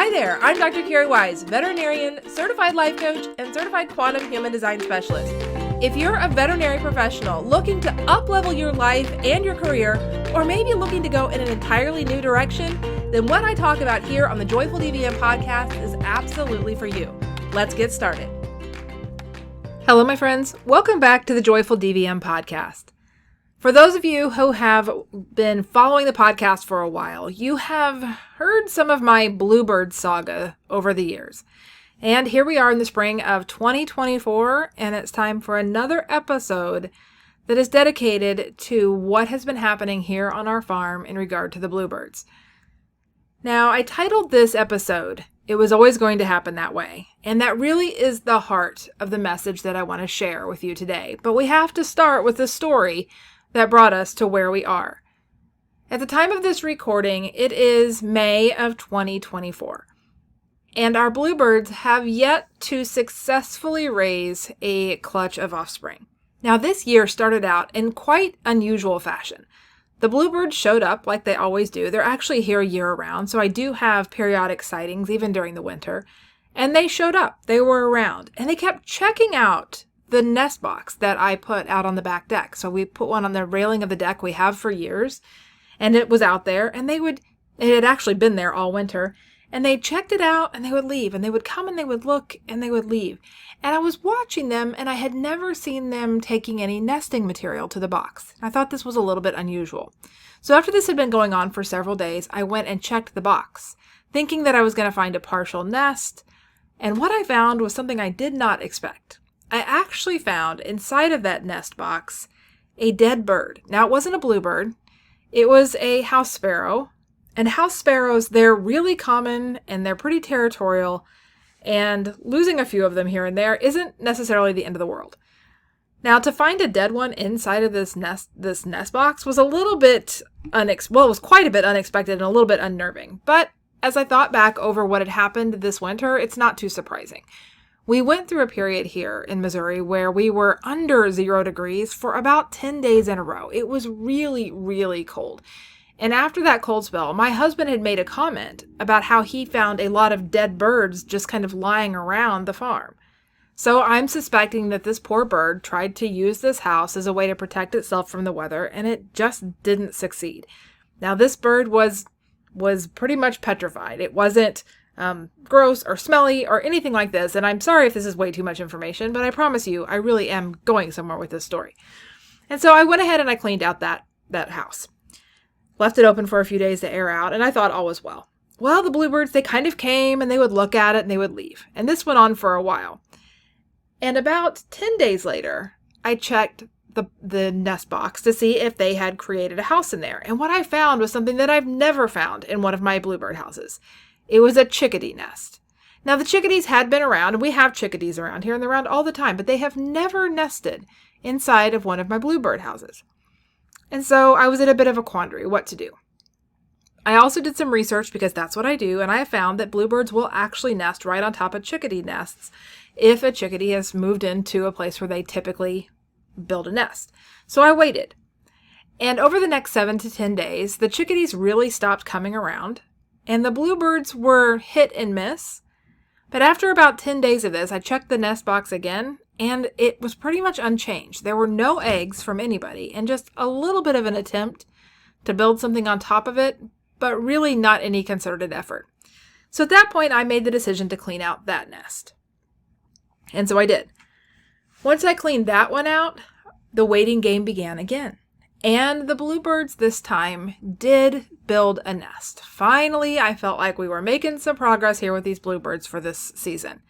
Hi there, I'm Dr. Cari Wise, veterinarian, certified life coach, and certified quantum human design specialist. If you're a veterinary professional looking to up-level your life and your career, or maybe looking to go in an entirely new direction, then what I talk about here on the Joyful DVM podcast is absolutely for you. Let's get started. Hello, my friends. Welcome back to the Joyful DVM podcast. For those of you who have been following the podcast for a while, you have heard some of my Bluebird saga over the years. And here we are in the spring of 2024, and it's time for another episode that is dedicated to what has been happening here on our farm in regard to the Bluebirds. Now, I titled this episode, "It Was Always Going to Happen That Way," and that really is the heart of the message that I want to share with you today. But we have to start with the story that brought us to where we are. At the time of this recording, it is May of 2024, and our Bluebirds have yet to successfully raise a clutch of offspring. Now, this year started out in quite unusual fashion. The Bluebirds showed up like they always do. They're actually here year-round, so I do have periodic sightings even during the winter. And they showed up. They were around, and they kept checking out the nest box that I put out on the back deck. So we put one on the railing of the deck we have for years, and it was out there, and it had actually been there all winter, and they checked it out and they would leave, and they would come and they would look and they would leave. And I was watching them, and I had never seen them taking any nesting material to the box. I thought this was a little bit unusual. So after this had been going on for several days, I went and checked the box, thinking that I was going to find a partial nest, and what I found was something I did not expect. I actually found inside of that nest box a dead bird. Now, it wasn't a bluebird. It was a house sparrow. And house sparrows, they're really common and they're pretty territorial. And losing a few of them here and there isn't necessarily the end of the world. Now, to find a dead one inside of this nest box was a little bit it was quite a bit unexpected and a little bit unnerving. But as I thought back over what had happened this winter, it's not too surprising. We went through a period here in Missouri where we were under 0 degrees for about 10 days in a row. It was really, really cold. And after that cold spell, my husband had made a comment about how he found a lot of dead birds just kind of lying around the farm. So I'm suspecting that this poor bird tried to use this house as a way to protect itself from the weather, and it just didn't succeed. Now, this bird was pretty much petrified. It wasn't gross or smelly or anything like this. And I'm sorry if this is way too much information, but I promise you, I really am going somewhere with this story. And so I went ahead and I cleaned out that house. Left it open for a few days to air out, and I thought all was well. Well, the Bluebirds, they kind of came and they would look at it and they would leave. And this went on for a while. And about 10 days later, I checked the nest box to see if they had created a house in there. And what I found was something that I've never found in one of my Bluebird houses. It was a chickadee nest. Now, the chickadees had been around, and we have chickadees around here, and they're around all the time, but they have never nested inside of one of my Bluebird houses. And so I was in a bit of a quandary what to do. I also did some research because that's what I do, and I have found that Bluebirds will actually nest right on top of chickadee nests if a chickadee has moved into a place where they typically build a nest. So I waited. And over the next 7 to 10 days, the chickadees really stopped coming around, and the Bluebirds were hit and miss. But after about 10 days of this, I checked the nest box again, and it was pretty much unchanged. There were no eggs from anybody, and just a little bit of an attempt to build something on top of it, but really not any concerted effort. So at that point, I made the decision to clean out that nest. And so I did. Once I cleaned that one out, the waiting game began again. And the Bluebirds this time did build a nest. Finally, I felt like we were making some progress here with these Bluebirds for this season.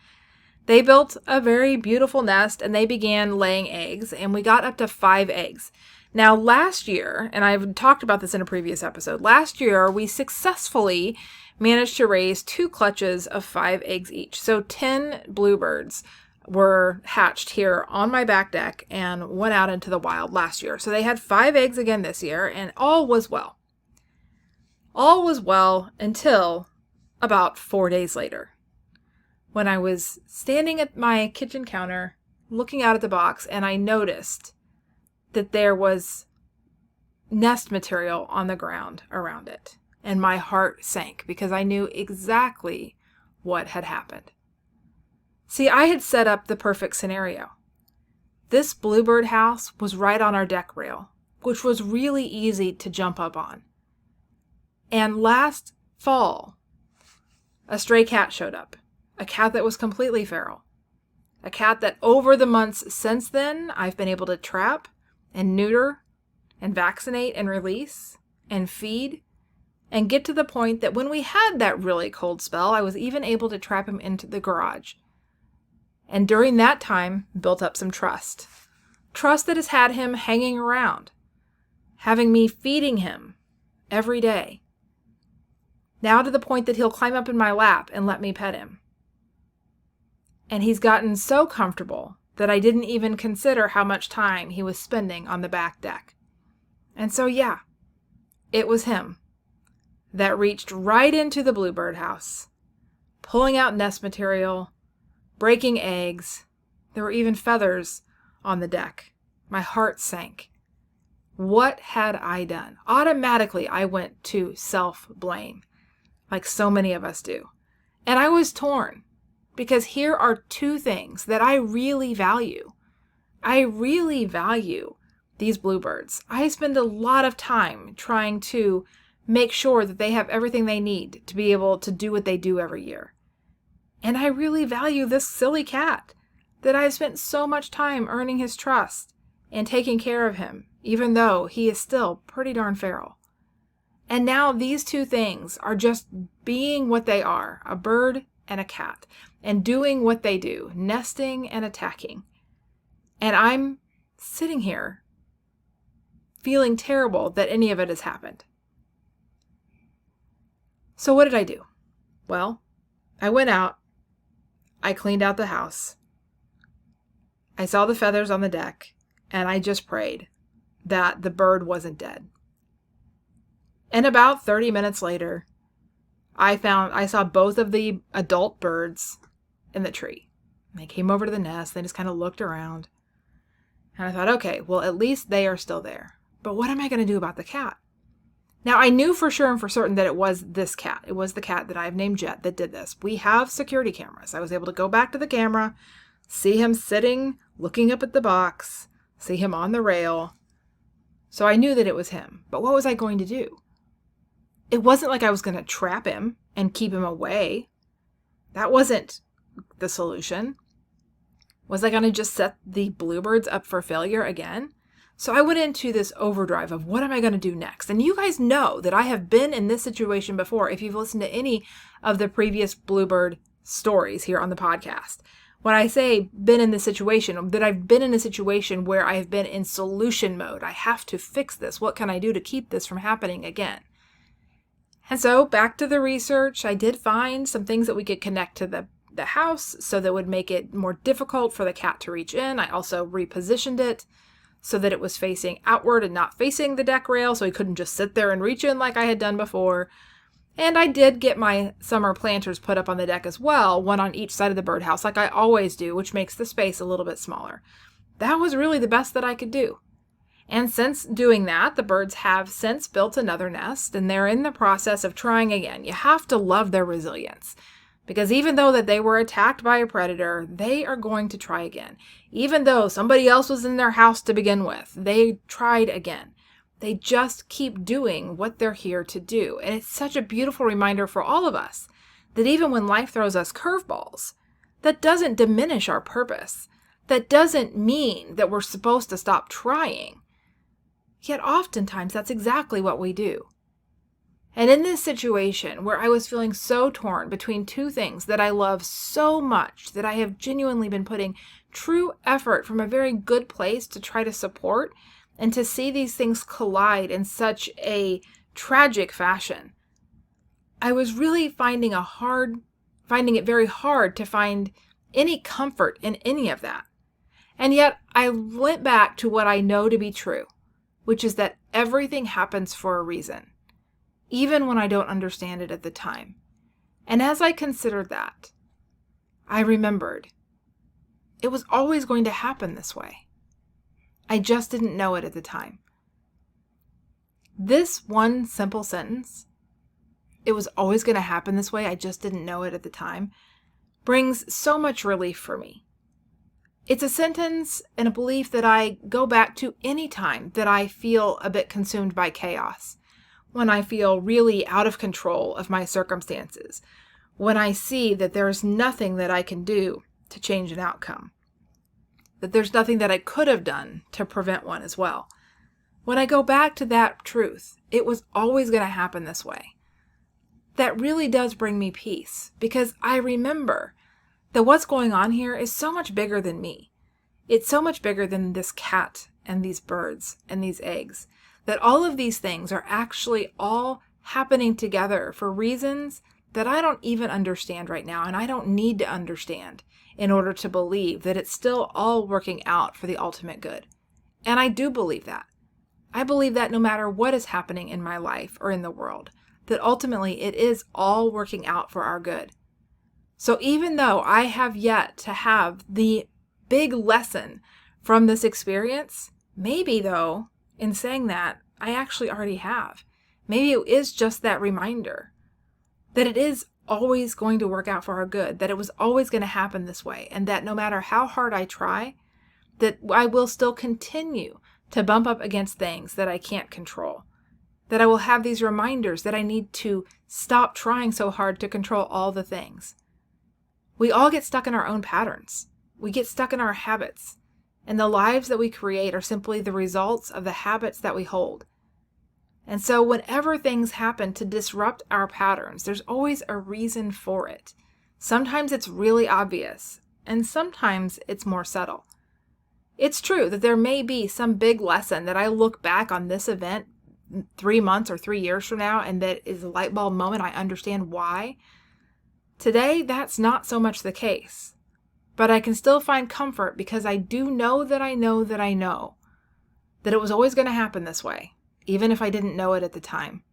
They built a very beautiful nest and they began laying eggs, and we got up to 5 eggs. Now, last year, and I've talked about this in a previous episode, last year we successfully managed to raise 2 clutches of 5 eggs each. So 10 Bluebirds were hatched here on my back deck and went out into the wild last year. So they had 5 eggs again this year, and all was well. All was well until about 4 days later, when I was standing at my kitchen counter looking out at the box, and I noticed that there was nest material on the ground around it. And my heart sank because I knew exactly what had happened. See, I had set up the perfect scenario. This Bluebird house was right on our deck rail, which was really easy to jump up on. And last fall, a stray cat showed up, a cat that was completely feral, a cat that over the months since then, I've been able to trap and neuter and vaccinate and release and feed and get to the point that when we had that really cold spell, I was even able to trap him into the garage. And during that time, built up some trust. Trust that has had him hanging around, having me feeding him every day. Now to the point that he'll climb up in my lap and let me pet him. And he's gotten so comfortable that I didn't even consider how much time he was spending on the back deck. And so yeah, it was him that reached right into the Bluebird house, pulling out nest material, breaking eggs. There were even feathers on the deck. My heart sank. What had I done? Automatically, I went to self-blame, like so many of us do. And I was torn, because here are two things that I really value. I really value these Bluebirds. I spend a lot of time trying to make sure that they have everything they need to be able to do what they do every year. And I really value this silly cat that I've spent so much time earning his trust and taking care of him, even though he is still pretty darn feral. And now these two things are just being what they are, a bird and a cat, and doing what they do, nesting and attacking. And I'm sitting here feeling terrible that any of it has happened. So what did I do? Well, I went out. I cleaned out the house. I saw the feathers on the deck, and I just prayed that the bird wasn't dead. And about 30 minutes later, I saw both of the adult birds in the tree. They came over to the nest. They just kind of looked around. And I thought, okay, well, at least they are still there. But what am I going to do about the cat? Now, I knew for sure and for certain that it was this cat. It was the cat that I've named Jet that did this. We have security cameras. I was able to go back to the camera, see him sitting, looking up at the box, see him on the rail. So I knew that it was him. But what was I going to do? It wasn't like I was going to trap him and keep him away. That wasn't the solution. Was I going to just set the Bluebirds up for failure again? So I went into this overdrive of what am I going to do next? And you guys know that I have been in this situation before if you've listened to any of the previous Bluebird stories here on the podcast. When I say been in this situation, that I've been in a situation where I have been in solution mode. I have to fix this. What can I do to keep this from happening again? And so back to the research, I did find some things that we could connect to the house so that would make it more difficult for the cat to reach in. I also repositioned it so that it was facing outward and not facing the deck rail, so he couldn't just sit there and reach in like I had done before. And I did get my summer planters put up on the deck as well, one on each side of the birdhouse like I always do, which makes the space a little bit smaller. That was really the best that I could do. And since doing that, the birds have since built another nest, and they're in the process of trying again. You have to love their resilience, because even though that they were attacked by a predator, they are going to try again. Even though somebody else was in their house to begin with, they tried again. They just keep doing what they're here to do. And it's such a beautiful reminder for all of us that even when life throws us curveballs, that doesn't diminish our purpose. That doesn't mean that we're supposed to stop trying. Yet oftentimes that's exactly what we do. And in this situation where I was feeling so torn between two things that I love so much, that I have genuinely been putting true effort from a very good place to try to support, and to see these things collide in such a tragic fashion, I was really finding it very hard to find any comfort in any of that. And yet I went back to what I know to be true, which is that everything happens for a reason, even when I don't understand it at the time. And as I considered that, I remembered it was always going to happen this way. I just didn't know it at the time. This one simple sentence it was always going to happen this way, I just didn't know it at the time, brings so much relief for me. It's a sentence and a belief that I go back to any time that I feel a bit consumed by chaos, when I feel really out of control of my circumstances, when I see that there's nothing that I can do to change an outcome, that there's nothing that I could have done to prevent one as well. When I go back to that truth, it was always going to happen this way. That really does bring me peace, because I remember that what's going on here is so much bigger than me. It's so much bigger than this cat and these birds and these eggs, that all of these things are actually all happening together for reasons that I don't even understand right now, and I don't need to understand in order to believe that it's still all working out for the ultimate good. And I do believe that. I believe that no matter what is happening in my life or in the world, that ultimately it is all working out for our good. So even though I have yet to have the big lesson from this experience, maybe though, in saying that, I actually already have. Maybe it is just that reminder that it is always going to work out for our good, that it was always going to happen this way, and that no matter how hard I try, that I will still continue to bump up against things that I can't control, that I will have these reminders that I need to stop trying so hard to control all the things. We all get stuck in our own patterns. We get stuck in our habits, and the lives that we create are simply the results of the habits that we hold. And so whenever things happen to disrupt our patterns, there's always a reason for it. Sometimes it's really obvious, and sometimes it's more subtle. It's true that there may be some big lesson that I look back on this event 3 months or 3 years from now, and that is a light bulb moment. I understand why. Today, that's not so much the case. But I can still find comfort because I do know that I know that I know that it was always going to happen this way, even if I didn't know it at the time.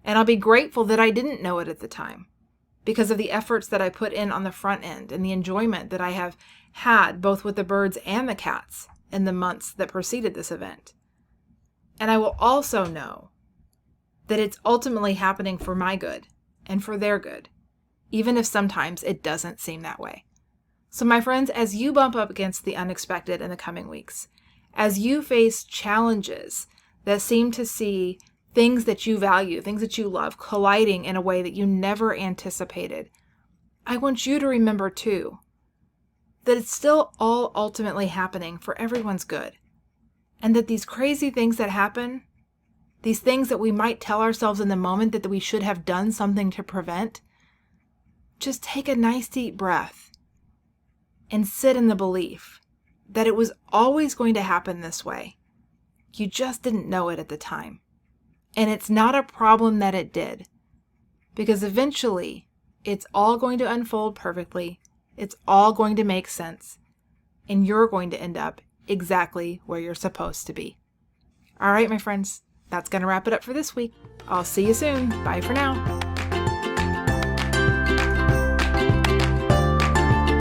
And I'll be grateful that I didn't know it at the time because of the efforts that I put in on the front end and the enjoyment that I have had both with the birds and the cats in the months that preceded this event. And I will also know that it's ultimately happening for my good and for their good, even if sometimes it doesn't seem that way. So my friends, as you bump up against the unexpected in the coming weeks, as you face challenges that seem to see things that you value, things that you love, colliding in a way that you never anticipated, I want you to remember too, that it's still all ultimately happening for everyone's good. And that these crazy things that happen, these things that we might tell ourselves in the moment that we should have done something to prevent, just take a nice deep breath and sit in the belief that it was always going to happen this way. You just didn't know it at the time. And it's not a problem that it did, because eventually it's all going to unfold perfectly. It's all going to make sense, and you're going to end up exactly where you're supposed to be. All right, my friends, that's going to wrap it up for this week. I'll see you soon. Bye for now.